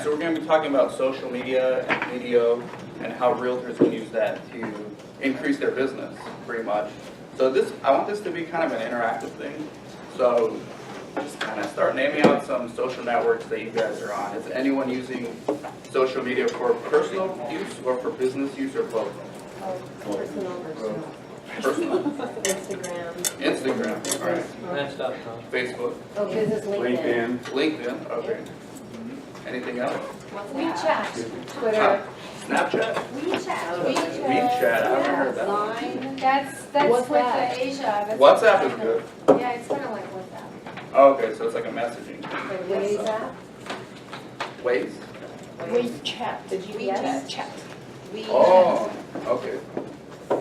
So we're going to be talking about social media and video and how realtors can use that to increase their business, pretty much. So I want this to be kind of an interactive thing. So just kind of start naming out some social networks that you guys are on. Is anyone using social media for personal use or for business use or both? Personal. Instagram. All right. Match.com. Facebook. Oh, business LinkedIn. LinkedIn. Okay. Anything else? WeChat. Twitter. Snapchat? WeChat. WeChat. I haven't heard that one. Line. That's What's with that? the Asia. That's WhatsApp is good. Yeah, it's kind of like WhatsApp. Oh, okay, so it's like a messaging. Like Waze app. Waze? WeChat. The GPS. Chat. Oh, okay.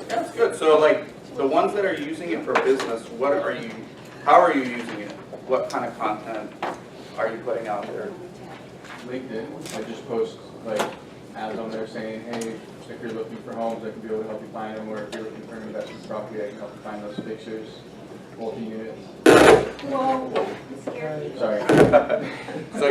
That's good. So like the ones that are using it for business, how are you using it? What kind of content are you putting out there? LinkedIn, I just post like ads on there saying, hey, if you're looking for homes, I can be able to help you find them, or if you're looking for an investment property, I can help you find those pictures, multi-units. Whoa. Scary. Sorry. So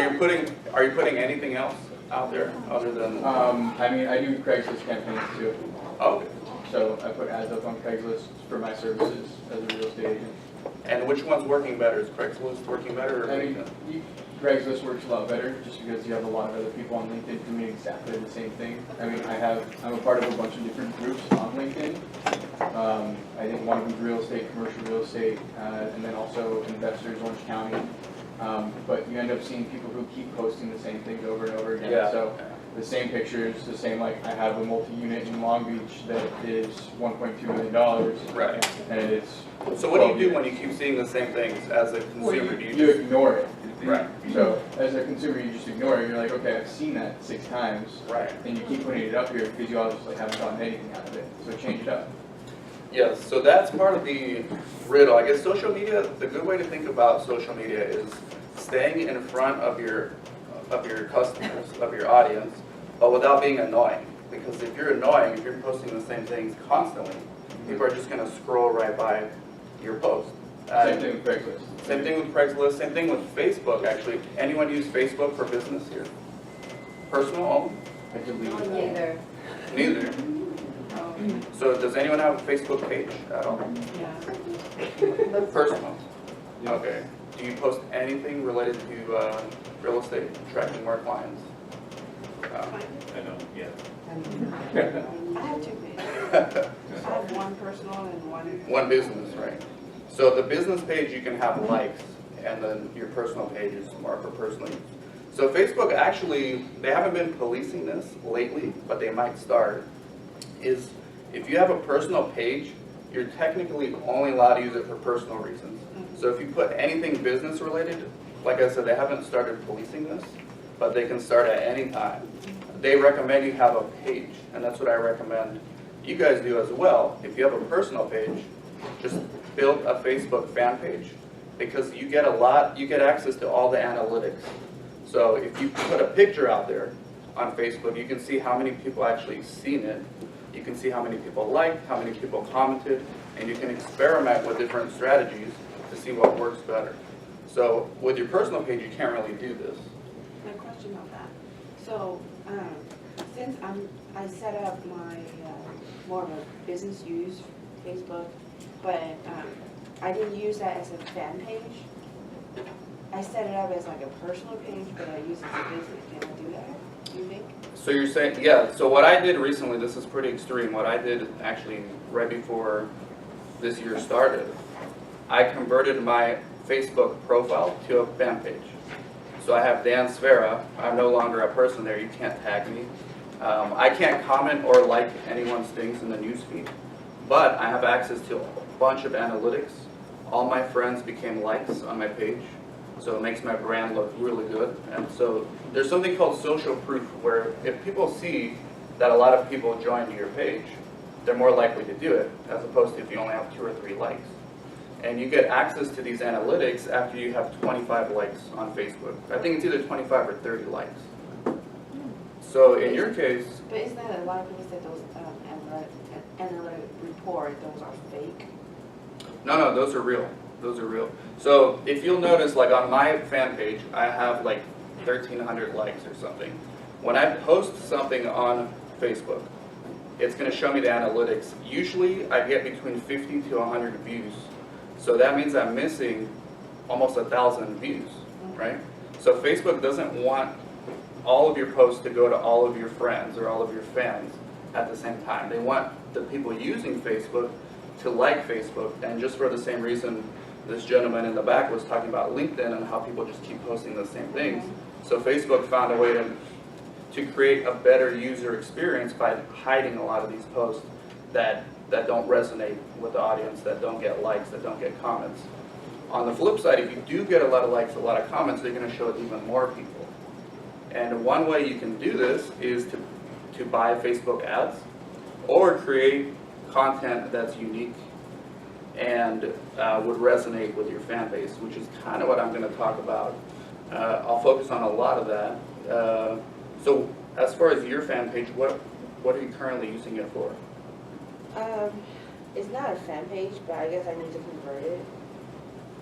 are you putting anything else out there other than? I mean, I do Craigslist campaigns too. Okay. So I put ads up on Craigslist for my services as a real estate agent. And which one's working better? Is Craigslist working better or I mean, LinkedIn? Craigslist works a lot better just because you have a lot of other people on LinkedIn doing exactly the same thing. I mean, I'm a part of a bunch of different groups on LinkedIn. I think one of them's real estate, commercial real estate, and then also investors, Orange County. But you end up seeing people who keep posting the same things over and over again. Yeah. So the same pictures, the same, like I have a multi-unit in Long Beach that is $1.2 million. Right. And it's. So what do you do when you keep seeing the same things as a consumer? Do you You just ignore it. right? So as a consumer, you just ignore it. You're like, okay, I've seen that 6 times. Right. And you keep putting it up here because you obviously haven't gotten anything out of it. So change it up. Yes, so that's part of the riddle. I guess social media, the good way to think about social media is staying in front of your customers, of your audience, but without being annoying. Because if you're annoying, if you're posting the same things constantly, people are just going to scroll right by your post. Same thing with Craigslist. Same thing with Craigslist, same thing with Facebook, actually. Anyone use Facebook for business here? Personal only? I could leave it. Neither. Neither. So does anyone have a Facebook page at all? Personal? Okay. Do you post anything related to real estate, attracting more clients? I don't yet. I have 2 pages. I have one personal and One business, right? So the business page you can have likes, and then your personal page is more for personal use. So Facebook actually, they haven't been policing this lately, but they might start, is if you have a personal page, you're technically only allowed to use it for personal reasons. So if you put anything business related, like I said, they haven't started policing this, but they can start at any time. They recommend you have a page, and that's what I recommend you guys do as well. If you have a personal page, just build a Facebook fan page, because you get access to all the analytics. So if you put a picture out there on Facebook, you can see how many people actually seen it. You can see how many people liked, how many people commented, and you can experiment with different strategies to see what works better. So with your personal page, you can't really do this. My question about that. So, since I set up my more of a business use Facebook, but I didn't use that as a fan page. I set it up as like a personal page, but I use it as a business. Can I do that? Do you think? So you're saying, yeah, so what I did recently, this is pretty extreme, what I did actually right before this year started, I converted my Facebook profile to a fan page. So I have Dan Sfera, I'm no longer a person there, you can't tag me. I can't comment or like anyone's things in the newsfeed, but I have access to a bunch of analytics. All my friends became likes on my page, so it makes my brand look really good. And so there's something called social proof, where if people see that a lot of people joined your page, they're more likely to do it, as opposed to if you only have 2 or 3 likes. And you get access to these analytics after you have 25 likes on Facebook. I think it's either 25 or 30 likes. So in your case... But isn't that a lot of people said those analytic report, those are fake? No, those are real. Those are real. So if you'll notice, like on my fan page, I have like 1,300 likes or something. When I post something on Facebook, it's going to show me the analytics. Usually I get between 50 to 100 views. So that means I'm missing almost 1,000 views, right? So Facebook doesn't want all of your posts to go to all of your friends or all of your fans at the same time. They want the people using Facebook to like Facebook, and just for the same reason this gentleman in the back was talking about LinkedIn and how people just keep posting the same things. So Facebook found a way to create a better user experience by hiding a lot of these posts that don't resonate with the audience, that don't get likes, that don't get comments. On the flip side, if you do get a lot of likes, a lot of comments, they're going to show it to even more people. And one way you can do this is to buy Facebook ads or create content that's unique and would resonate with your fan base, which is kind of what I'm going to talk about. I'll focus on a lot of that. So as far as your fan page, what are you currently using it for? It's not a fan page, but I guess I need to convert it.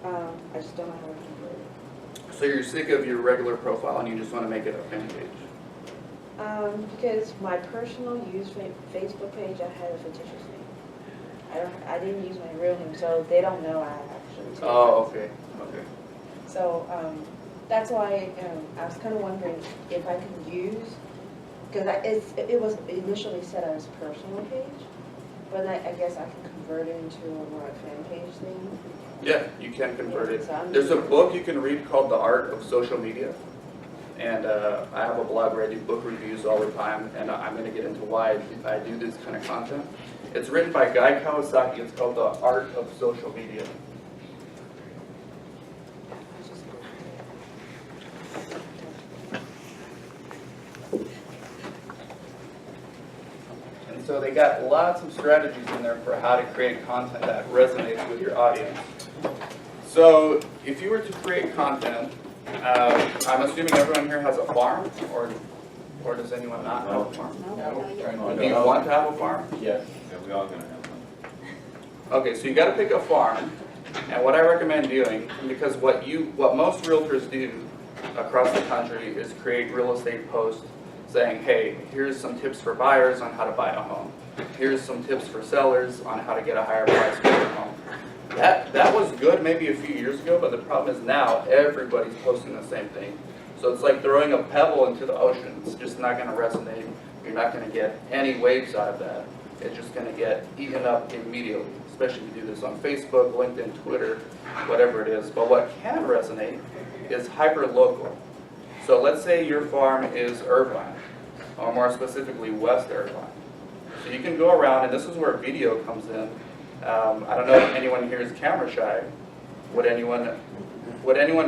I just don't know how to convert it. So you're sick of your regular profile and you just want to make it a fan page? Because my personal Facebook page, I had a fictitious name. I didn't use my real name, so they don't know I actually did. Oh, okay, okay. So that's why I was kind of wondering if I could use, because it was initially set as a personal page, but I guess I can convert it into a more fan page thing. Yeah, you can convert it. So I'm There's a book you can read called The Art of Social Media. And I have a blog where I do book reviews all the time, and I'm going to get into why I do this kind of content. It's written by Guy Kawasaki. It's called The Art of Social Media. And so they got lots of strategies in there for how to create content that resonates with your audience. So if you were to create content, I'm assuming everyone here has a farm, or does anyone not have a farm? Do you want to have a farm? Yes. Yeah, we all gonna have one. Okay, so you got to pick a farm, and what I recommend doing, because what most realtors do across the country is create real estate posts saying, hey, here's some tips for buyers on how to buy a home. Here's some tips for sellers on how to get a higher price for their home. That was good maybe a few years ago, but the problem is now everybody's posting the same thing. So it's like throwing a pebble into the ocean. It's just not going to resonate. You're not going to get any waves out of that. It's just going to get eaten up immediately, especially if you do this on Facebook, LinkedIn, Twitter, whatever it is. But what can resonate is hyper-local. So let's say your farm is Irvine, or more specifically West Irvine. So you can go around, and this is where video comes in. I don't know if anyone here is camera shy. Would anyone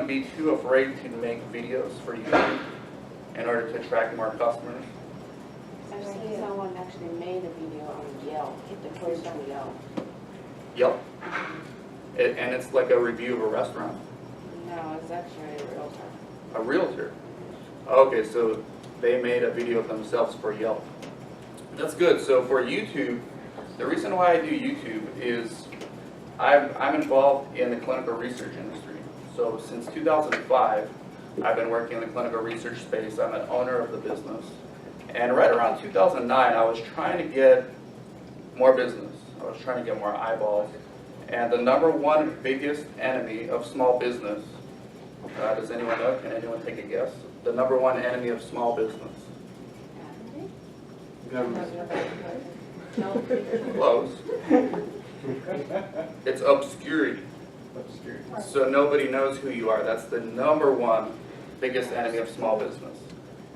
be too afraid to make videos for YouTube in order to attract more customers? I've seen someone actually made a video on Yelp, hit the post on Yelp. Yep. And it's like a review of a restaurant. No, it's actually a realtor. A realtor. Okay, so they made a video of themselves for Yelp. That's good. So for YouTube, the reason why I do YouTube is I'm involved in the clinical research industry. So since 2005, I've been working in the clinical research space. I'm an owner of the business. And right around 2009, I was trying to get more business. I was trying to get more eyeballs. And the number one biggest enemy of small business, does anyone know? Can anyone take a guess? The number one enemy of small business? Close. It's obscurity. So nobody knows who you are. That's the number one biggest enemy of small business.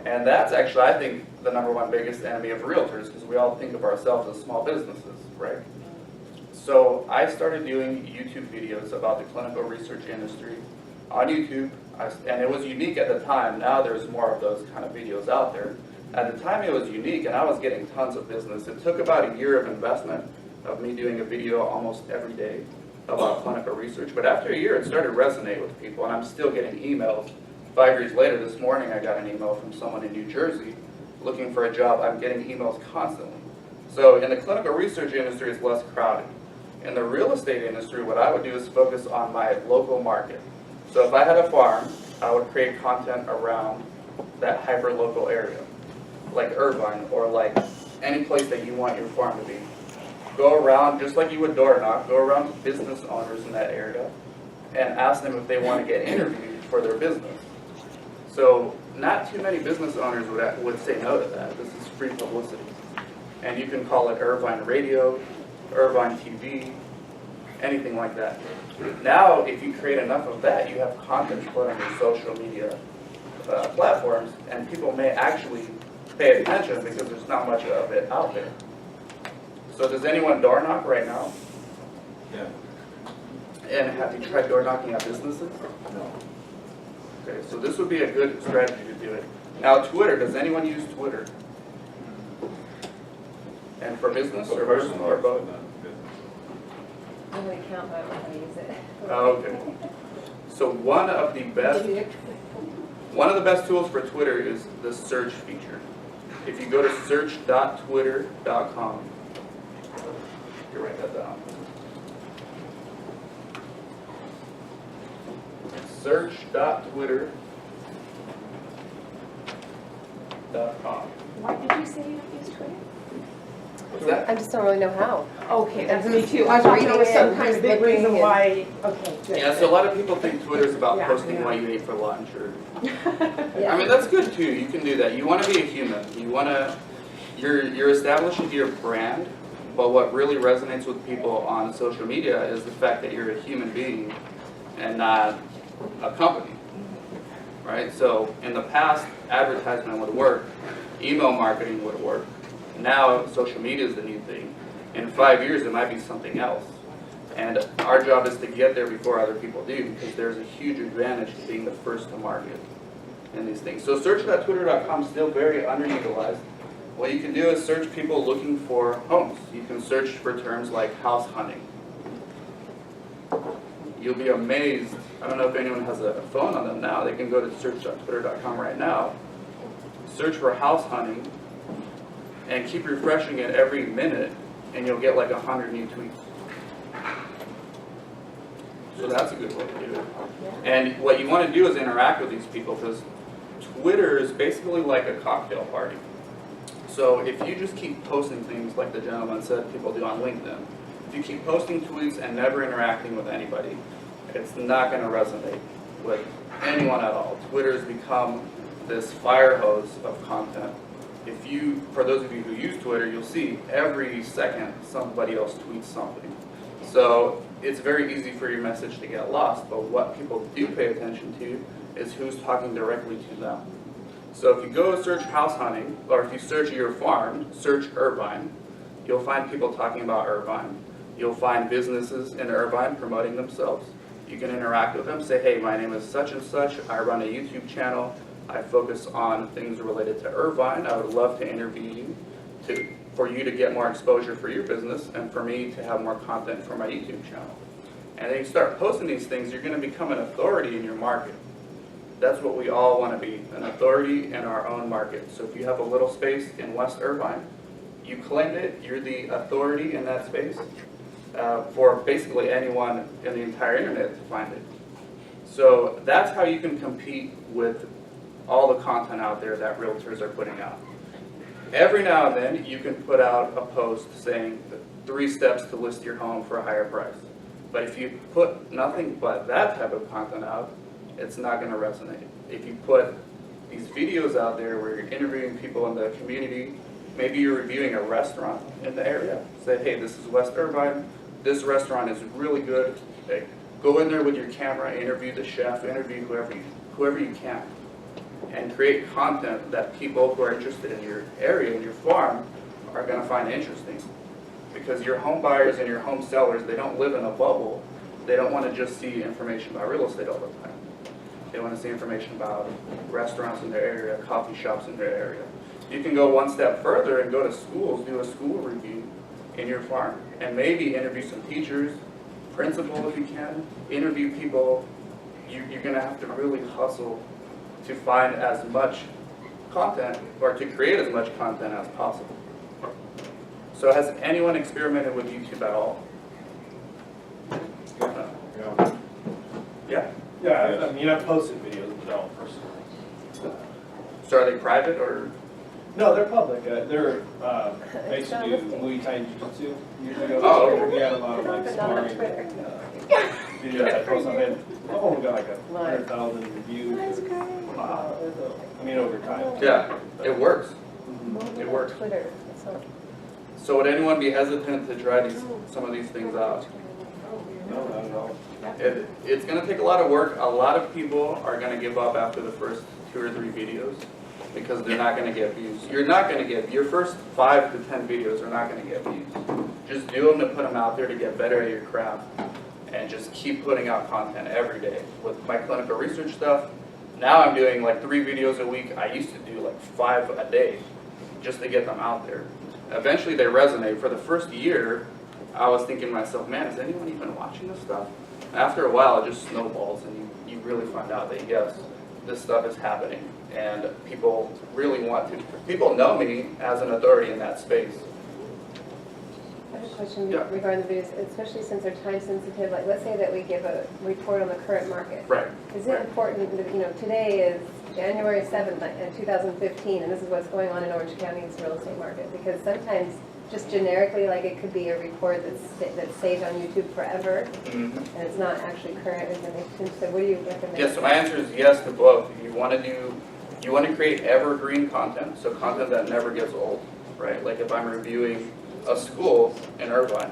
And that's actually, I think, the number one biggest enemy of realtors, because we all think of ourselves as small businesses, right? So I started doing YouTube videos about the clinical research industry on YouTube, and it was unique at the time. Now there's more of those kind of videos out there. At the time it was unique, and I was getting tons of business. It took about a year of investment of me doing a video almost every day about clinical research, but after a year it started to resonate with people, and I'm still getting emails. 5 years later, this morning I got an email from someone in New Jersey looking for a job. I'm getting emails constantly. So in the clinical research industry, it's less crowded. In the real estate industry, what I would do is focus on my local market. So if I had a farm I would create content around that hyper-local area, like Irvine, or like any place that you want your farm to be. Go around, just like you would door knock, go around to business owners in that area and ask them if they want to get interviewed for their business. So not too many business owners would say no to that. This is free publicity. And you can call it Irvine Radio, Irvine TV, anything like that. Now, if you create enough of that, you have content to put on your social media platforms, and people may actually pay attention because there's not much of it out there. So does anyone door knock right now? Yeah. And have you tried door knocking at businesses? No. Okay, so this would be a good strategy to do it. Now Twitter, does anyone use Twitter? And for business or personal or both? I'm gonna count, but I don't know how to use it. Oh, okay. So one of the best tools for Twitter is the search feature. If you go to search.twitter.com, you write that down. Search.twitter.com. Why did you say you don't use Twitter? What's that? I just don't really know how. Okay, that's And me who's- too. I who's thought there was reading some it, kind of who's big reason looking, why, okay, good. Yeah, so a lot of people think Twitter's about Yeah, posting yeah. what you ate for lunch, or Yeah. I mean that's good too. You can do that. You want to be a human. You want to. You're establishing your brand, but what really resonates with people on social media is the fact that you're a human being and not a company, right? So in the past, advertisement would work, email marketing would work. Now social media is the new thing. In 5 years, it might be something else. And our job is to get there before other people do, because there's a huge advantage to being the first to market in these things. So search.twitter.com is still very underutilized. What you can do is search people looking for homes. You can search for terms like house hunting. You'll be amazed. I don't know if anyone has a phone on them now. They can go to search.twitter.com right now, search for house hunting, and keep refreshing it every minute, and you'll get like 100 new tweets. So that's a good way to do it. And what you want to do is interact with these people, because Twitter is basically like a cocktail party. So if you just keep posting things like the gentleman said people do on LinkedIn, if you keep posting tweets and never interacting with anybody, it's not going to resonate with anyone at all. Twitter has become this fire hose of content. If you, for those of you who use Twitter, you'll see every second somebody else tweets something. So it's very easy for your message to get lost, but what people do pay attention to is who's talking directly to them. So if you go search house hunting, or if you search your farm, search Irvine, you'll find people talking about Irvine. You'll find businesses in Irvine promoting themselves. You can interact with them, say, hey, my name is such and such, I run a YouTube channel, I focus on things related to Irvine, I would love to interview you for you to get more exposure for your business and for me to have more content for my YouTube channel. And then you start posting these things, you're going to become an authority in your market. That's what we all want to be, an authority in our own market. So if you have a little space in West Irvine, you claim it, you're the authority in that space for basically anyone in the entire internet to find it. So that's how you can compete with all the content out there that realtors are putting out. Every now and then you can put out a post saying 3 steps to list your home for a higher price. But if you put nothing but that type of content out, it's not going to resonate. If you put these videos out there where you're interviewing people in the community, maybe you're reviewing a restaurant in the area, say, hey, this is West Irvine, this restaurant is really good. Hey, go in there with your camera, interview the chef, interview whoever you can, and create content that people who are interested in your area, in your farm, are going to find interesting. Because your home buyers and your home sellers, they don't live in a bubble. They don't want to just see information about real estate all the time. They want to see information about restaurants in their area, coffee shops in their area. You can go one step further and go to schools, do a school review in your farm, and maybe interview some teachers, principal if you can, interview people. You're going to have to really hustle to find as much content, or to create as much content as possible. So has anyone experimented with YouTube at all? No. Yeah. Yeah, I mean, I've posted videos, but So are they private or? No, they're public. They're It's not basically listed. Muay Thai and Jiu-Jitsu years ago. Oh, okay. We had a lot of like But not on sparring Twitter. videos that post on it. Oh, we got like Right. 100,000 reviews. Wow. I mean, over time. Yeah, it works. Movement It on works. Twitter. It's not- So would anyone be hesitant to try some of these things out? No, not at all. It's gonna take a lot of work. A lot of people are gonna give up after the first 2 or 3 videos because they're not gonna get views. You're not gonna get, your first 5 to 10 videos are not gonna get views. Just do them to put them out there to get better at your craft and just keep putting out content every day. With my clinical research stuff, now I'm doing like 3 videos a week. I used to do like 5 a day just to get them out there. Eventually they resonate. For the first year, I was thinking to myself, man, is anyone even watching this stuff? After a while, it just snowballs and you really find out that yes, this stuff is happening. And people really want to, people know me as an authority in that space. I have a question Yeah. regarding the videos, especially since they're time sensitive. Like, let's say that we give a report on the current market. Right. Is it important that, today is January 7th in 2015, and this is what's going on in Orange County's real estate market? Because sometimes, just generically, like it could be a report that's saved on YouTube forever, Mhm. and it's not actually current information. So what do you recommend? Yes, so my answer is yes to both. You want to create evergreen content, so content that never gets old, right? Like if I'm reviewing a school in Irvine,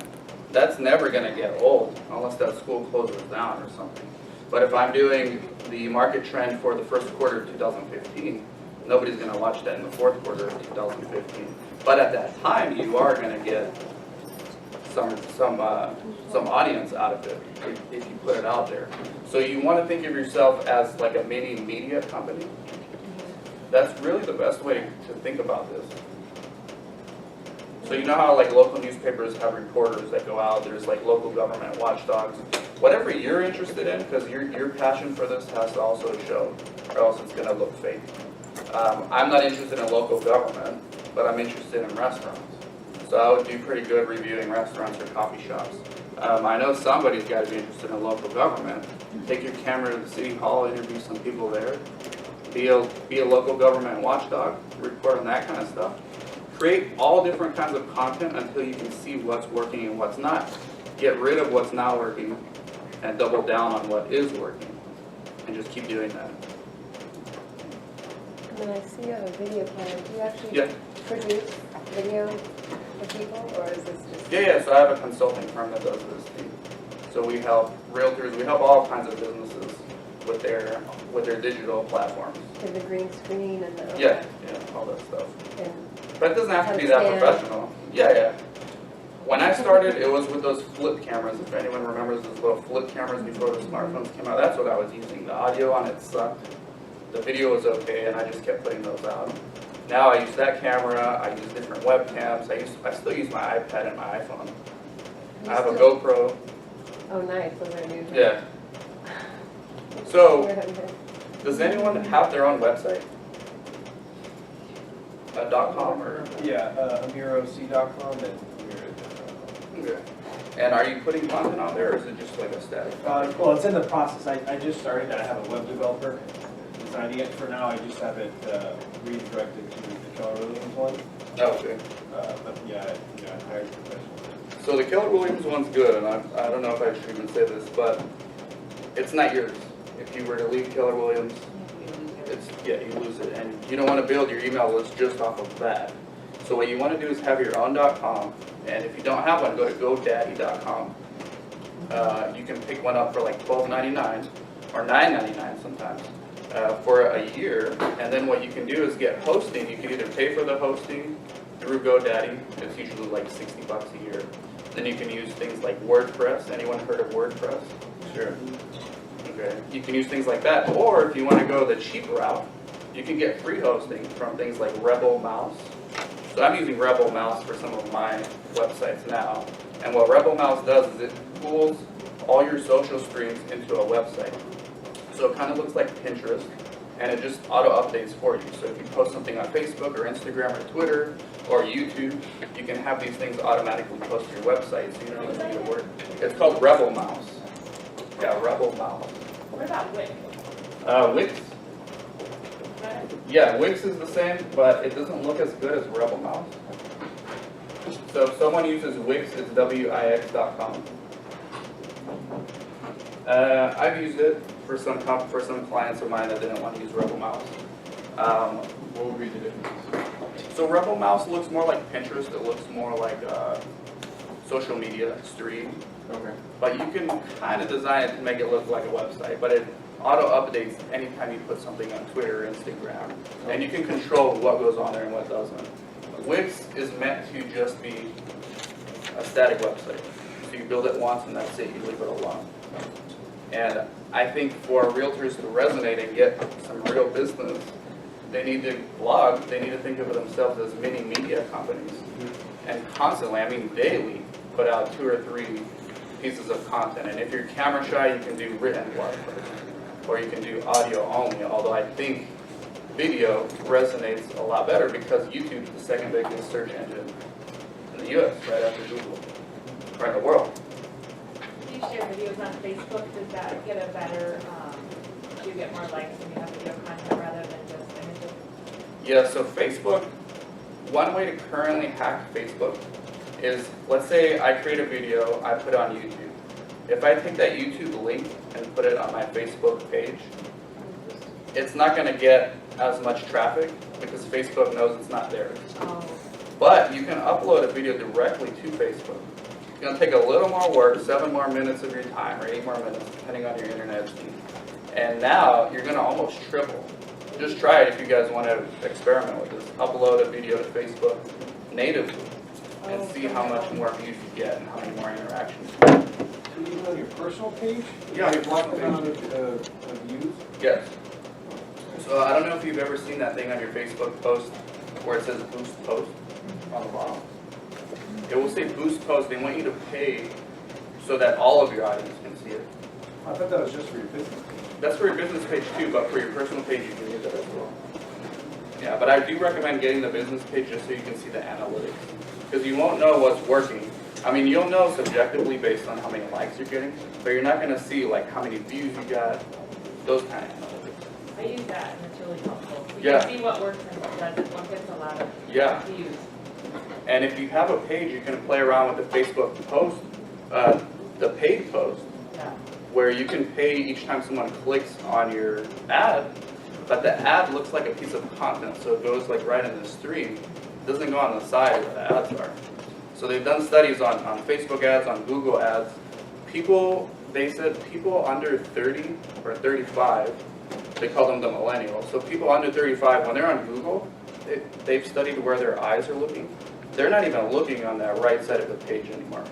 that's never going to get old unless that school closes down or something. But if I'm doing the market trend for the first quarter of 2015, nobody's going to watch that in the fourth quarter of 2015. But at that time, you are going to get some audience out of it if you put it out there. So you want to think of yourself as like a mini media company. That's really the best way to think about this. So you know how like local newspapers have reporters that go out, there's like local government watchdogs. Whatever you're interested in, because your passion for this has to also show, or else it's going to look fake. I'm not interested in local government, but I'm interested in restaurants. So I would do pretty good reviewing restaurants or coffee shops. I know somebody's got to be interested in local government. Take your camera to the city hall, interview some people there. Be a local government watchdog, report on that kind of stuff. Create all different kinds of content until you can see what's working and what's not. Get rid of what's not working and double down on what is working. And just keep doing that. And then I see you have a video plan. Do you actually Yeah. produce video for people, or is this just? Yeah, so I have a consulting firm that does this too. So we help realtors, we help all kinds of businesses with their digital platforms. And the green screen and the. Yeah, all that stuff. And But it doesn't have to be How that to scan. professional. Yeah. When I started, it was with those flip cameras. If anyone remembers those little flip cameras before the smartphones came out, that's what I was using. The audio on it sucked. The video was okay, and I just kept putting those out. Now I use that camera. I use different webcams. I still use my iPad and my iPhone. I have a GoPro. Oh, nice. Those are new. Yeah. So, does anyone have their own website? .com or? Yeah, AmirOC.com and Amir.com. Okay. And are you putting content on there, or is it just like a static? Well, it's in the process. I just started. I have a web developer designing it. For now, I just have it redirected to the Keller Williams one. Okay. But yeah, I hired professionals. So the Keller Williams one's good, and I don't know if I should even say this, but it's not yours. If you were to leave Keller Williams, you lose it, and you don't want to build your email list just off of that. So what you want to do is have your own .com, and if you don't have one, go to GoDaddy.com. You can pick one up for like $12.99 or $9.99 sometimes for a year, and then what you can do is get hosting. You can either pay for the hosting through GoDaddy. It's usually like $60 a year. Then you can use things like WordPress. Anyone heard of WordPress? Sure. Okay. You can use things like that, or if you want to go the cheap route, you can get free hosting from things like Rebel Mouse. So I'm using Rebel Mouse for some of my websites now, and what Rebel Mouse does is it pulls all your social streams into a website. So it kind of looks like Pinterest, and it just auto-updates for you. So if you post something on Facebook or Instagram or Twitter or YouTube, you can have these things automatically post to your website, so you don't even need to work. It's called Rebel Mouse. Yeah, Rebel Mouse. What about Wix? Wix. Yeah, Wix is the same, but it doesn't look as good as Rebel Mouse. So if someone uses Wix, it's wix.com. I've used it for some clients of mine that didn't want to use Rebel Mouse. What would be the differences? So Rebel Mouse looks more like Pinterest. It looks more like social media stream. Okay. But you can kind of design it to make it look like a website. But it auto updates anytime you put something on Twitter or Instagram. And you can control what goes on there and what doesn't. Wix is meant to just be a static website. So you build it once and that's it. You leave it alone. And I think for realtors to resonate and get some real business, they need to blog, they need to think of themselves as mini media companies. And constantly, I mean daily, put out 2 or 3 pieces of content. And if you're camera shy, you can do written blog posts, or you can do audio only, although I think video resonates a lot better because YouTube is the second biggest search engine in the US, right after Google, right in the world. If you share videos on Facebook, does that get a better, do you get more likes when you have video content rather than just images? Yeah, so Facebook, one way to currently hack Facebook is, let's say I create a video, I put it on YouTube. If I take that YouTube link and put it on my Facebook page, it's not going to get as much traffic because Facebook knows it's not there. Oh, But you can upload a video directly to Facebook. It's going to take a little more work, 7 more minutes of your time, or 8 more minutes, depending on your internet speed. And now you're going to almost triple. Just try it if you guys want to experiment with this. Upload a video to Facebook natively and see how much more views you get and how many more interactions. So even on your personal page? Yeah, on your block personal amount of views? Yes. So I don't know if you've ever seen that thing on your Facebook post where it says boost post on the bottom. It will say boost post. They want you to pay so that all of your audience can see it. I thought that was just for your business page. That's for your business page too, but for your personal page you can use it as well. Yeah, but I do recommend getting the business page just so you can see the analytics. Because you won't know what's working. I mean, you'll know subjectively based on how many likes you're getting, but you're not going to see like how many views you got, those kind of analytics. I use that and it's really helpful. You Yeah. can see what works and what doesn't, what gets a lot of Yeah. views. And if you have a page, you can play around with the Facebook post, the paid post, Yeah. where you can pay each time someone clicks on your ad, but the ad looks like a piece of content, so it goes like right in the stream. It doesn't go on the side where the ads are. So they've done studies on Facebook ads, on Google ads. They said people under 30 or 35, they call them the millennials. So people under 35, when they're on Google, they've studied where their eyes are looking. They're not even looking on that right side of the page anymore,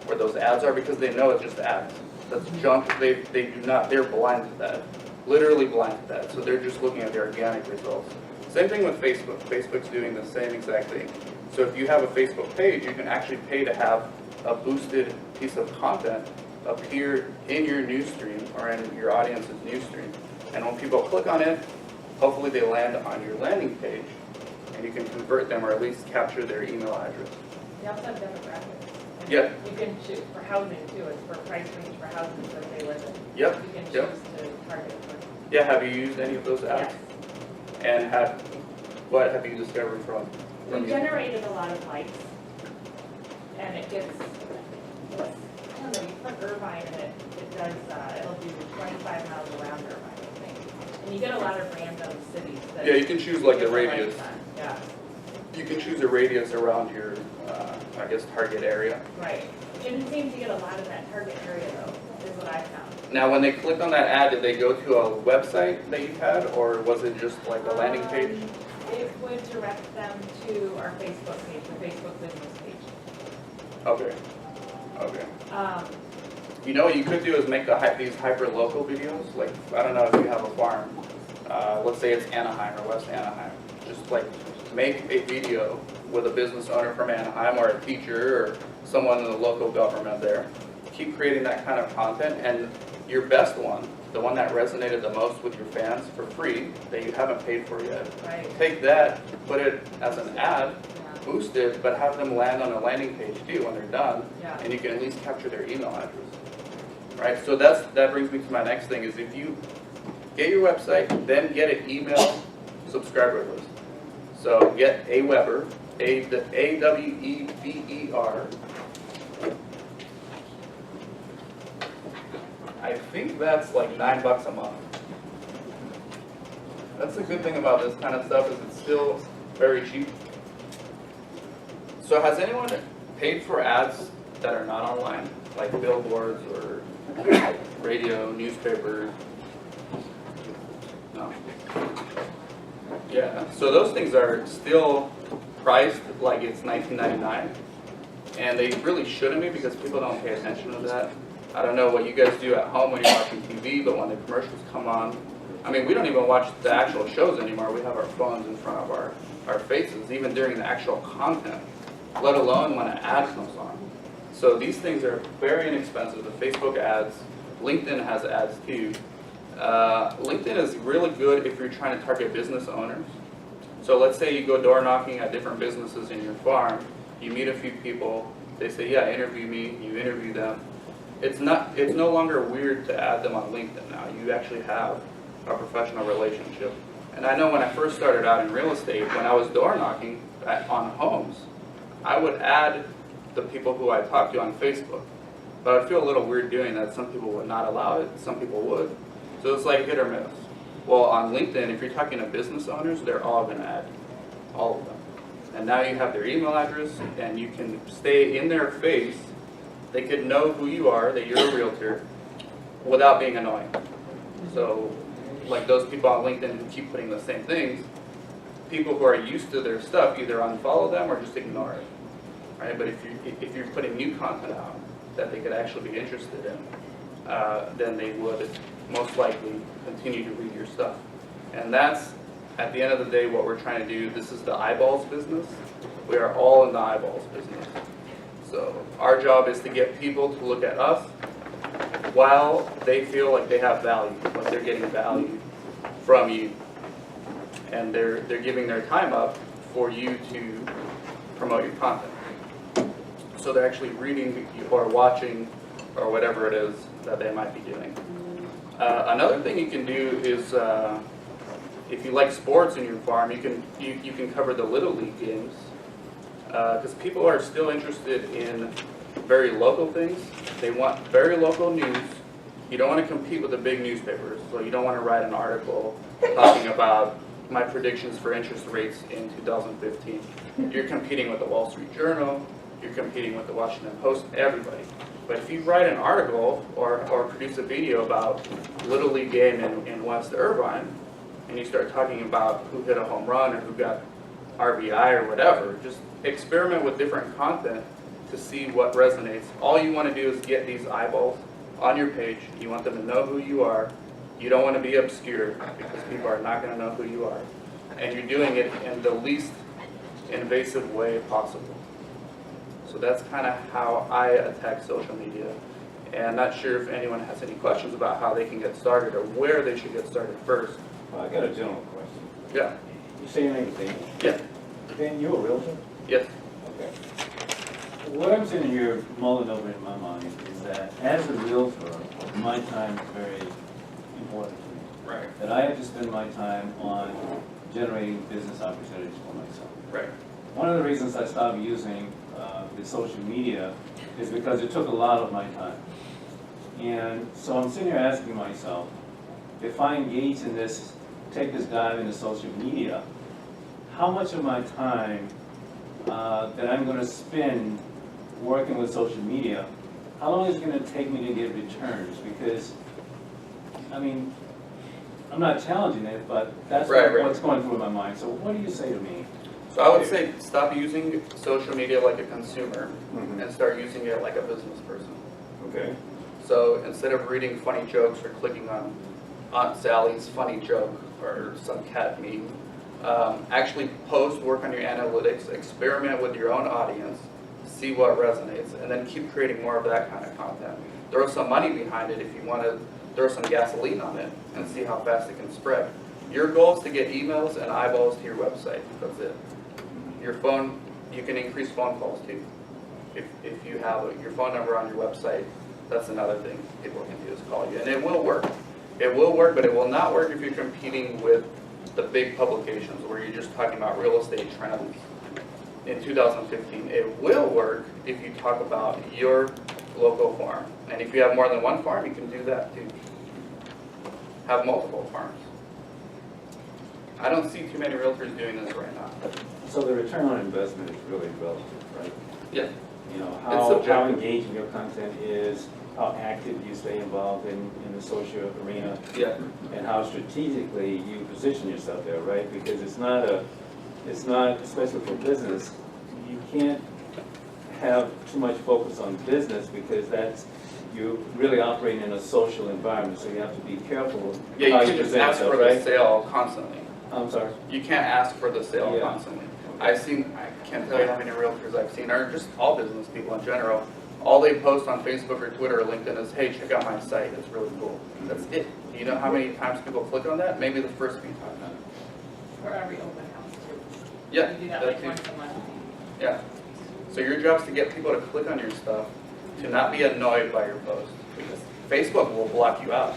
where those ads are, because they know it's just ads. That's junk. They do not, they're blind to that. Literally blind to that. So they're just looking at the organic results. Same thing with Facebook. Facebook's doing the same exact thing. So if you have a Facebook page, you can actually pay to have a boosted piece of content appear in your news stream or in your audience's news stream. And when people click on it, hopefully they land on your landing page and you can convert them or at least capture their email address. They also have demographics. And Yeah. You can choose for housing too, it's for price range for houses that they live in. Yep. You can choose Yep. to target for. Yeah, have you used any of those apps? Yes. And what have you discovered from We you? generated a lot of likes, and it gets, I don't know, you put Irvine and it does, it'll do 25 miles around Irvine, I think. And you get a lot of random cities that. Yeah, you can choose like the get likes radius. on. Yeah, You can choose a radius around your, I guess, target area. right. Didn't seem to get a lot of that target area though, is what I found. Now, when they clicked on that ad, did they go to a website that you had, or was it just like a landing page? It would direct them to our Facebook page, the Facebook business page. Okay. Okay. Um, You know what you could do is make these hyper-local videos. Like, I don't know if you have a farm. Let's say it's Anaheim or West Anaheim. Just like make a video with a business owner from Anaheim or a teacher or someone in the local government there. Keep creating that kind of content, and your best one, the one that resonated the most with your fans for free, that you haven't paid for yet, right, take that, put it as an ad, yeah, boost it, but have them land on a landing page too when they're done, yeah. and you can at least capture their email address. Right, so that brings me to my next thing is if you get your website, then get an email subscriber list. So get Aweber, A-W-E-B-E-R. I think that's like $9 a month. That's the good thing about this kind of stuff is it's still very cheap. So has anyone paid for ads that are not online, like billboards or radio, newspapers? No. Yeah, so those things are still priced like it's $19.99, and they really shouldn't be because people don't pay attention to that. I don't know what you guys do at home when you're watching TV, but when the commercials come on, I mean, we don't even watch the actual shows anymore. We have our phones in front of our faces, even during the actual content, let alone when an ad comes on. So these things are very inexpensive. The Facebook ads, LinkedIn has ads too. LinkedIn is really good if you're trying to target business owners. So let's say you go door knocking at different businesses in your farm, you meet a few people, they say, yeah, interview me, you interview them. It's no longer weird to add them on LinkedIn now. You actually have a professional relationship. And I know when I first started out in real estate, when I was door knocking on homes, I would add the people who I talked to on Facebook. But I'd feel a little weird doing that. Some people would not allow it, some people would. So it's like hit or miss. Well, on LinkedIn, if you're talking to business owners, they're all going to add, all of them. And now you have their email address, and you can stay in their face. They can know who you are, that you're a realtor, without being annoying. So, like those people on LinkedIn who keep putting the same things, people who are used to their stuff either unfollow them or just ignore it. Right? But if you're putting new content out that they could actually be interested in, then they would most likely continue to read your stuff. And that's, at the end of the day, what we're trying to do. This is the eyeballs business. We are all in the eyeballs business. So our job is to get people to look at us while they feel like they have value, like they're getting value from you. And they're giving their time up for you to promote your content. So they're actually reading or watching or whatever it is that they might be doing. Another thing you can do is, if you like sports in your farm, you can cover the Little League games, because people are still interested in very local things. They want very local news. You don't want to compete with the big newspapers, so you don't want to write an article talking about my predictions for interest rates in 2015. You're competing with the Wall Street Journal, you're competing with the Washington Post, everybody. But if you write an article or produce a video about Little League game in West Irvine, and you start talking about who hit a home run or who got RBI or whatever, just experiment with different content to see what resonates. All you want to do is get these eyeballs on your page. You want them to know who you are. You don't want to be obscure because people are not going to know who you are. And you're doing it in the least invasive way possible. So that's kind of how I attack social media. And I'm not sure if anyone has any questions about how they can get started or where they should get started first. Well, I got a general question. Yeah. You say your name is Dan? Yeah. Dan, you a realtor? Yes. Okay. What I'm sitting here mulling over in my mind is that as a realtor, my time is very important to me. Right. That I have to spend my time on generating business opportunities for myself. Right. One of the reasons I stopped using the social media is because it took a lot of my time. And so I'm sitting here asking myself, if I engage in this, take this dive into social media, how much of my time that I'm going to spend working with social media, how long is it going to take me to get returns? Because, I mean, I'm not challenging it, but that's what's going through my mind. So what do you say to me? So I would say stop using social media like a consumer and start using it like a business person. Okay. So instead of reading funny jokes or clicking on Aunt Sally's funny joke or some cat meme, actually post, work on your analytics, experiment with your own audience, see what resonates, and then keep creating more of that kind of content. Throw some money behind it if you want to throw some gasoline on it and see how fast it can spread. Your goal is to get emails and eyeballs to your website. That's it. Your phone, you can increase phone calls too. If you have your phone number on your website, that's another thing people can do is call you. And it will work. It will work, but it will not work if you're competing with the big publications where you're just talking about real estate trends in 2015. It will work if you talk about your local farm. And if you have more than one farm, you can do that too. Have multiple farms. I don't see too many realtors doing this right now. So the return on investment is really relative, right? Yeah. You know, It's how subjective. engaging your content is, how active you stay involved in the social arena, Yeah. and how strategically you position yourself there, right? Because it's not, especially for business, you can't have too much focus on business because you're really operating in a social environment, so you have to be careful Yeah, how you you can just present ask yourself, for the right? sale constantly. I'm sorry? You can't ask for the sale Yeah. constantly. I can't tell you how many realtors I've seen, or just all business people in general. All they post on Facebook or Twitter or LinkedIn is, hey, check out my site, it's really cool. That's it. Do you know how many times people click on that? Maybe the first few times. For every open house too. Yeah, You do that that like too. once a month. Yeah. So your job is to get people to click on your stuff, to not be annoyed by your post. Because Facebook will block you out.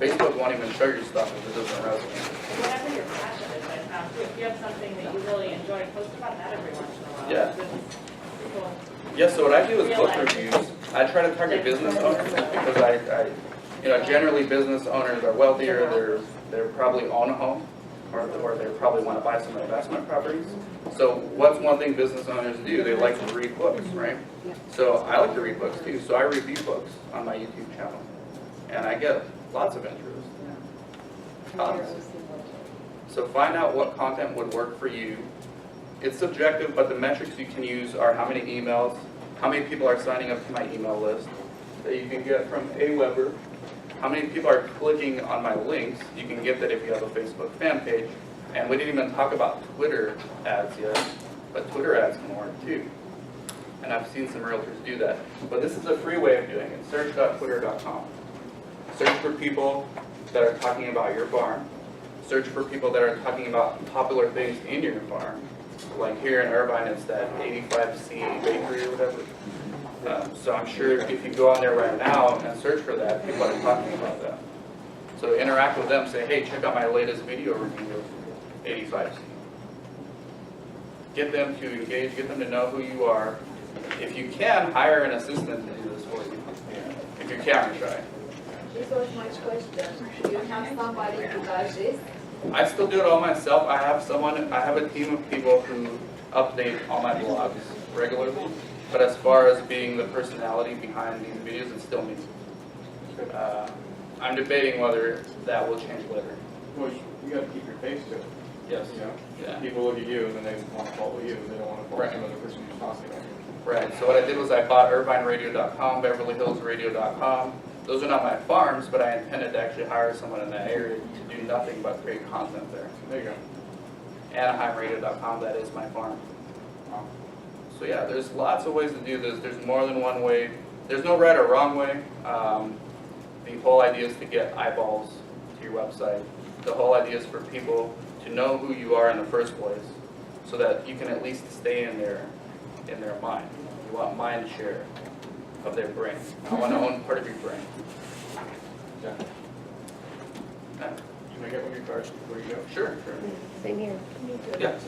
Facebook won't even show your stuff if it doesn't resonate. Whatever your passion is, if you have something that you really enjoy, post about that every once in a while. Yeah. Because people- Yeah, so what I do is book reviews. I try to target business owners because generally business owners are wealthier, they're probably own a home, or they probably want to buy some investment properties. So what's one thing business owners do? They like to read books, right? So I like to read books too, so I review books on my YouTube channel. And I get lots of interest. Tons. So find out what content would work for you. It's subjective, but the metrics you can use are how many emails, how many people are signing up to my email list that you can get from AWeber, how many people are clicking on my links. You can get that if you have a Facebook fan page. And we didn't even talk about Twitter ads yet, but Twitter ads can work too. And I've seen some realtors do that. But this is a free way of doing it. Search.twitter.com. Search for people that are talking about your farm. Search for people that are talking about popular things in your farm. Like here in Irvine, it's that 85C bakery or whatever. So I'm sure if you go on there right now and search for that, people are talking about that. So interact with them, say, hey, check out my latest video review of 85C. Get them to engage, get them to know who you are. If you can, hire an assistant to do this for you. If you're camera shy. This was my question. Do you have somebody who does this? I still do it all myself. I have a team of people who update all my blogs regularly. But as far as being the personality behind these videos, it's still me. I'm debating whether that will change later. Well, you gotta keep your face to it, Yes. you know? Yeah. People look at you and then they want to follow you, they don't want to follow Right. some other person who's talking about you. Right. So what I did was I bought IrvineRadio.com, BeverlyHillsRadio.com. Those are not my farms, but I intended to actually hire someone in that area to do nothing but create content there. There you go. AnaheimRadio.com, that is my farm. Wow. So yeah, there's lots of ways to do this. There's more than one way. There's no right or wrong way. The whole idea is to get eyeballs to your website. The whole idea is for people to know who you are in the first place so that you can at least stay in their mind. You want mind share of their brain. I want to own part of your brain. Yeah. Yeah. Can I get one of your cards before you go? Sure, sure. Same here. Yeah,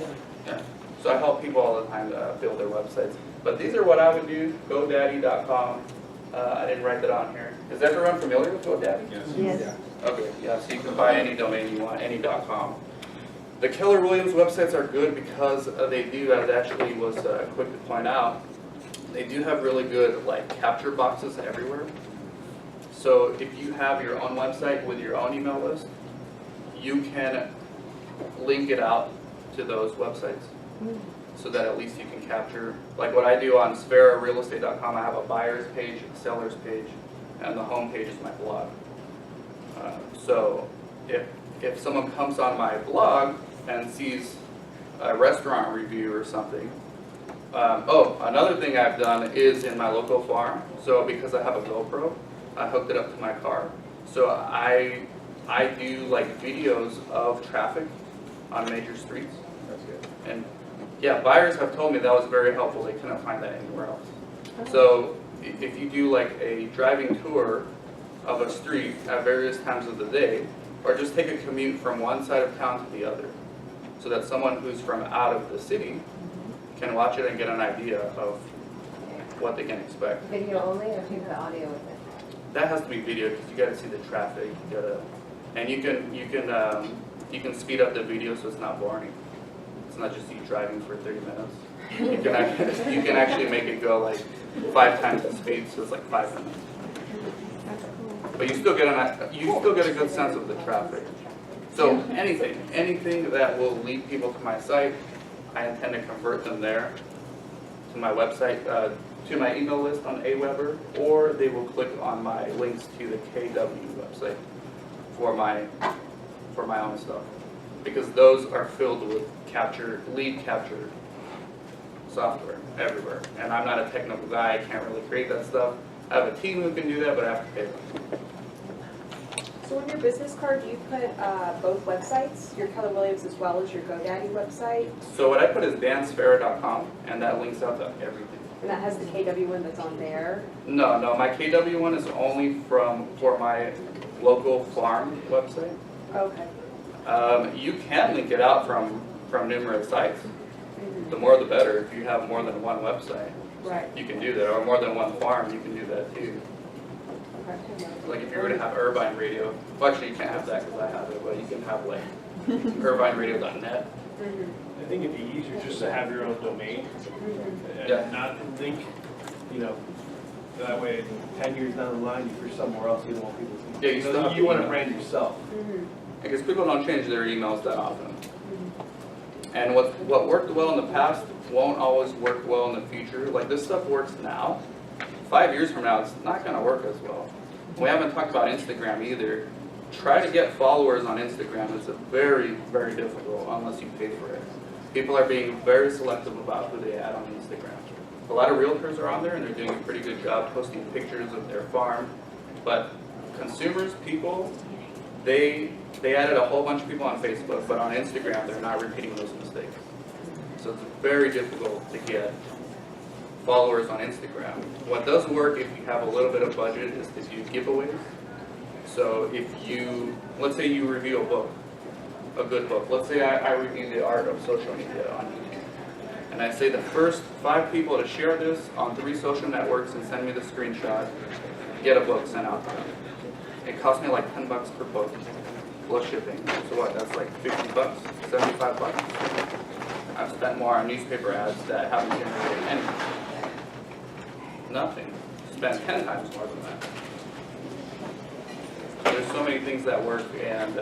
yeah. So I help people all the time build their websites. But these are what I would do, GoDaddy.com. I didn't write that on here. Is everyone familiar with GoDaddy? Yes. Yeah. Okay, yeah, so you can buy any domain you want, any .com. The Keller Williams websites are good because they do, as Ashley was quick to point out, they do have really good like capture boxes everywhere. So if you have your own website with your own email list, you can link it out to those websites so that at least you can capture, like what I do on Sfera realestate.com, I have a buyer's page, a seller's page, and the home page is my blog. So if someone comes on my blog and sees a restaurant review or something, another thing I've done is in my local farm. So because I have a GoPro, I hooked it up to my car. So I do like videos of traffic on major streets. That's good. And yeah, buyers have told me that was very helpful. They couldn't find that anywhere else. So if you do like a driving tour of a street at various times of the day, or just take a commute from one side of town to the other, so that someone who's from out of the city can watch it and get an idea of what they can expect. Video only, or do you have audio with it? That has to be video because you got to see the traffic. You gotta, and you can speed up the video so it's not boring. It's not just you driving for 30 minutes. You can actually make it go like 5 times the speed, so it's like 5 minutes. But you still get a good sense of the traffic. So anything that will lead people to my site, I intend to convert them there, to my website, to my email list on Aweber, or they will click on my links to the KW website for my own stuff, because those are filled with lead capture software everywhere. And I'm not a technical guy, I can't really create that stuff. I have a team who can do that, but I have to pay them. So on your business card, do you put both websites, your Keller Williams as well as your GoDaddy website? So what I put is dansfera.com, and that links out to everything. And that has the KW one that's on there? No, my KW one is only for my local farm website. Okay. You can link it out from numerous sites. The more the better. If you have more than one website, Right. you can do that, or more than one farm, you can do that too. Okay. Like if you were to have Irvine Radio, well actually you can't have that because I have it, but you can have like irvineradio.net. I think it'd be easier just to have your own domain Yeah. and not link, that way 10 years down the line, if you're somewhere else, you don't want people to. Yeah, you still have You to want to email. brand yourself. Because people don't change their emails that often. And what worked well in the past won't always work well in the future. Like this stuff works now. 5 years from now, it's not going to work as well. We haven't talked about Instagram either. Try to get followers on Instagram. It's very, very difficult unless you pay for it. People are being very selective about who they add on Instagram. A lot of realtors are on there and they're doing a pretty good job posting pictures of their farm. But consumers, people, they added a whole bunch of people on Facebook, but on Instagram they're not repeating those mistakes. So it's very difficult to get followers on Instagram. What does work if you have a little bit of budget is to do giveaways. So if let's say you review a book, a good book. Let's say I review The Art of Social Media on YouTube. And I say the first 5 people to share this on 3 social networks and send me the screenshot, get a book sent out to them. It costs me like $10 per book, plus shipping. So what, that's like $50, $75. I've spent more on newspaper ads that haven't generated anything. Nothing. Spent 10 times more than that. There's so many things that work, and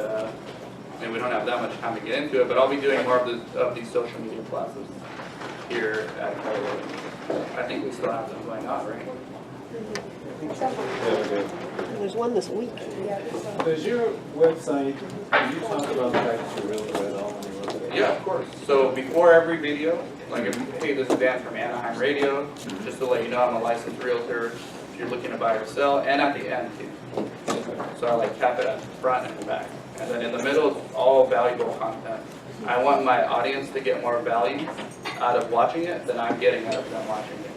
we don't have that much time to get into it, but I'll be doing more of these social media classes here at Keller Williams. I think we still have them going on, right? There's one this week. Does your website, do you talk about the fact that you're a realtor at all on your website? Yeah, of course. So before every video, like hey, this is Dan from Anaheim Radio, just to let you know I'm a licensed realtor if you're looking to buy or sell, and at the end too. So I like cap it at the front and the back. And then in the middle, it's all valuable content. I want my audience to get more value out of watching it than I'm getting out of them watching it.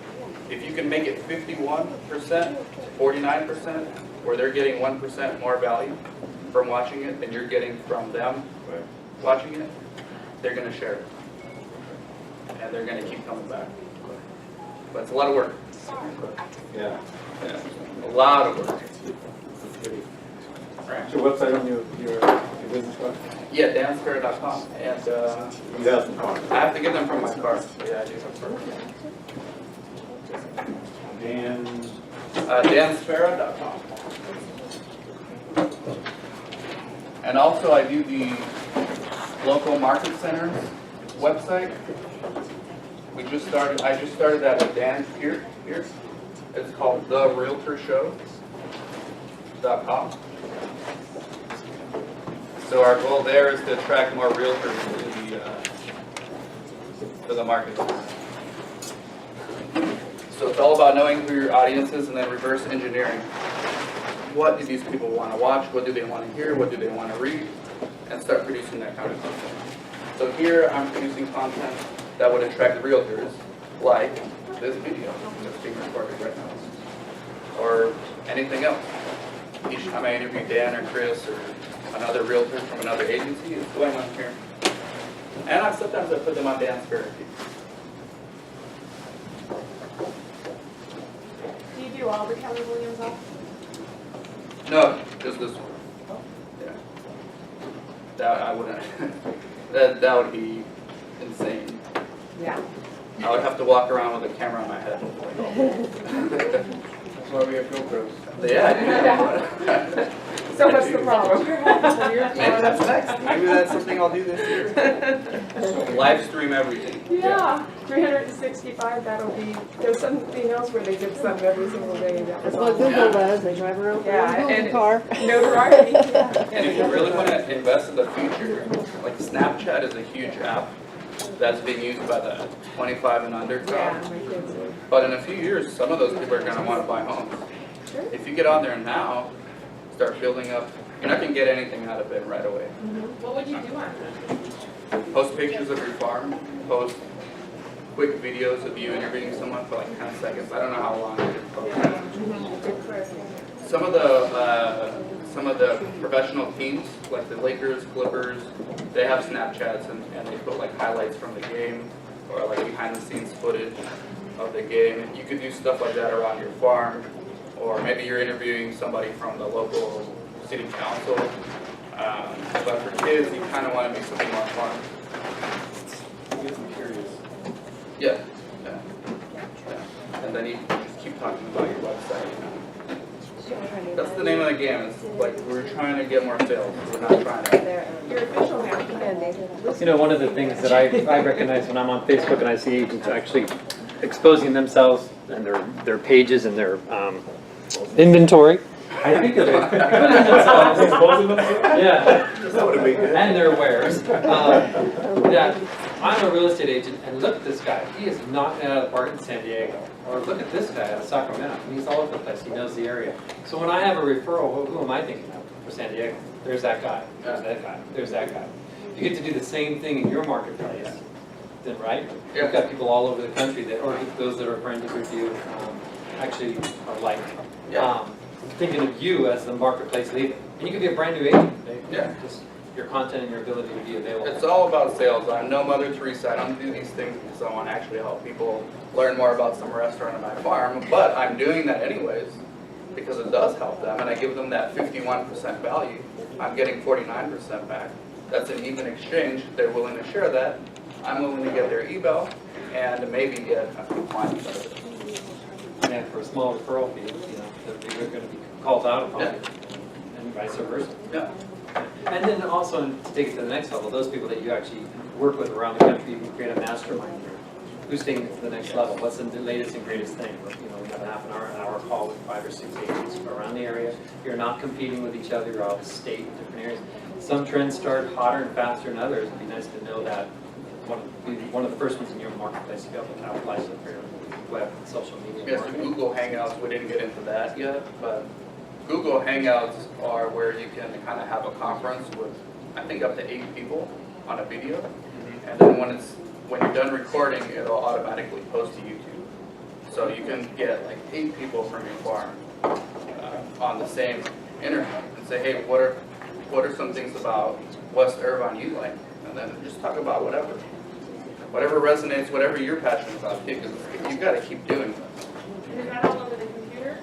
If you can make it 51%, 49%, where they're getting 1% more value from watching it than you're getting from them watching it, they're going to share it. And they're going to keep coming back. But it's a lot of work. Yeah. A lot of work. Is your website on your business card? Yeah, dansfera.com. And You have some cards. I have to get them from my car. Yeah, I do have cards. Dan. dansfera.com. And also I do the local market center website. I just started that with Dan here. It's called therealtorshow.com. So our goal there is to attract more realtors to the market center. So it's all about knowing who your audience is and then reverse engineering. What do these people want to watch? What do they want to hear? What do they want to read? And start producing that kind of content. So here I'm producing content that would attract realtors, like this video that's being recorded right now, or anything else. Each time I interview Dan or Chris or another realtor from another agency is going on here. And sometimes I put them on Dan Sfera. Do you do all the Keller Williams offices? No, just this one. Yeah. That I wouldn't. that would be insane. Yeah. I would have to walk around with a camera on my head. That's why we have GoPros. Yeah. So what's the problem? Maybe that's next. Maybe that's something I'll do this year. Live stream everything. Yeah, 365, that'll be, there's something else where they did something every single day. That was Well, awesome. Google does, they drive around Yeah, in and a car. notoriety, yeah. And if you really want to invest in the future, like Snapchat is a huge app that's being used by the 25 and under crowd. Yeah, my kids are. But in a few years, some of those people are going to want to buy homes. Sure. If you get on there now, start building up, you're not going to get anything out of it right away. What would you do on that? Post pictures of your farm, post quick videos of you interviewing someone for like 10 seconds. I don't know how long you can post. Some of the professional teams, like the Lakers, Clippers, they have Snapchats and they put like highlights from the game or like behind the scenes footage of the game. You could do stuff like that around your farm, or maybe you're interviewing somebody from the local city council. But for kids, you kind of want to do something more fun. Get them curious. Yeah. And then you just keep talking about your website. That's the name of the game. It's like we're trying to get more sales. We're not trying to. Your official now. You know, one of the things that I recognize when I'm on Facebook and I see agents actually exposing themselves and their pages and their inventory. I think of it. Yeah. That would have been good. And their wares. That I'm a real estate agent and look at this guy. He is knocking it out of the park in San Diego. Or look at this guy out of Sacramento. And he's all over the place. He knows the area. So when I have a referral, who am I thinking of for San Diego? There's that guy. There's that guy. There's that guy. You get to do the same thing in your marketplace. Then, right? Yeah. You've got people all over the country that, or those that are friends with you, actually are like, thinking of you as the marketplace leader. And you could be a brand new agent. Yeah. Just your content and your ability to be available. It's all about sales. I'm no Mother Teresa. I don't do these things because I want to actually help people learn more about some restaurant on my farm. But I'm doing that anyways because it does help them, and I give them that 51% value. I'm getting 49% back. That's an even exchange. They're willing to share that. I'm willing to get their eval and maybe get a few clients out of it. And for a small referral fee, you know, they're going to be called out upon, Yeah. and vice versa. Yeah. And then also, to take it to the next level, those people that you actually work with around the country, you can create a mastermind group. Who's taking it to the next level? What's the latest and greatest thing? You know, we have an hour call with 5 or 6 agents from around the area. You're not competing with each other. You're all state in different areas. Some trends start hotter and faster than others. It'd be nice to know that one of the first ones in your marketplace to be able to capitalize on your web and social media. Yes, the Google Hangouts, we didn't get into that yet, but Google Hangouts are where you can kind of have a conference with, I think, up to 8 people on a video. And then when you're done recording, it'll automatically post to YouTube. So you can get like 8 people from your farm on the same internet and say, hey, what are some things about West Irvine you like? And then just talk about whatever resonates, whatever you're passionate about, because you've got to keep doing this. Is that all over the computer?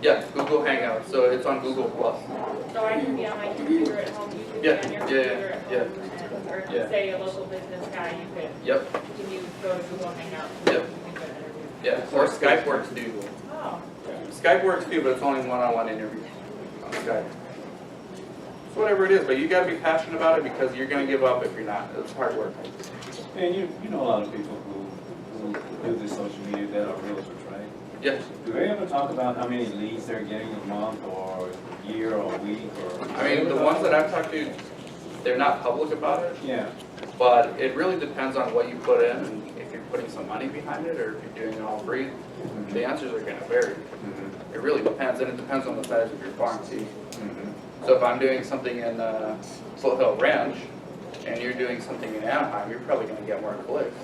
Yeah, Google Hangouts, so it's on Google Plus. So I can be on my computer at home, you can be on your computer at home, or if you say a local business guy, you could, Yep, can you go to Google Hangouts? Yep. You can go to interview. yeah, or Skype works too. Oh, Skype works too, but it's only one-on-one interviews on Skype. It's whatever it is, but you got to be passionate about it because you're going to give up if you're not. It's hard work. And you know a lot of people who do this social media that are realtors, right? Yes. Do they ever talk about how many leads they're getting a month or a year or a week or? I mean, the ones that I've talked to, they're not public about it, Yeah. but it really depends on what you put in and if you're putting some money behind it or if you're doing it all free. The answers are going to vary. It really depends, and it depends on the size of your farm too. So if I'm doing something in Foothill Ranch and you're doing something in Anaheim, you're probably going to get more clicks.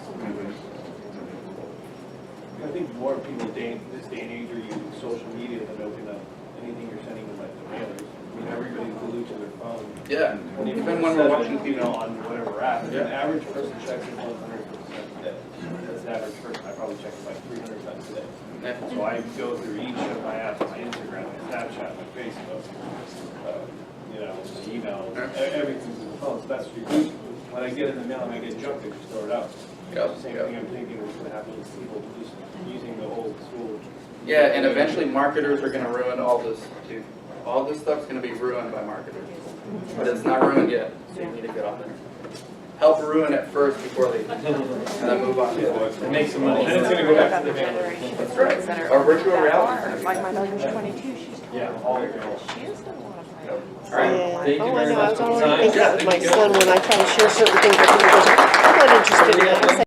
I think more people this day and age are using social media than opening up anything you're sending them like the mailers. mean, everybody's glued to their phone. Yeah, And even when we're watching you TV. know, on whatever app, and Yeah. the average person checks it 100% a day. That's the average person, I probably check it like 300 times a day. Yeah. So I go through each of my apps, my Instagram, my Snapchat, my Facebook, you know, my emails, everything's in the phone, so that's reduced. When I get in the mail and I get junk, I just throw it out. Yep, Same yep. thing I'm thinking is gonna happen with people just using the old school. Yeah, and eventually marketers are gonna ruin all this too. All this stuff's gonna be ruined by marketers. But it's not ruined yet, so you need to get on there. Help ruin it first before they, and then move on to the next. And make some money. And it's gonna go back to the mail. That's right. Our virtual reality. Like my daughter's 22, she's Yeah, all the mail. she is still a lot of fun. All right, thank you Oh, I very know, I much was for the already time. thinking of my son when I try to share certain things with him, he goes, I'm not interested in that. I say,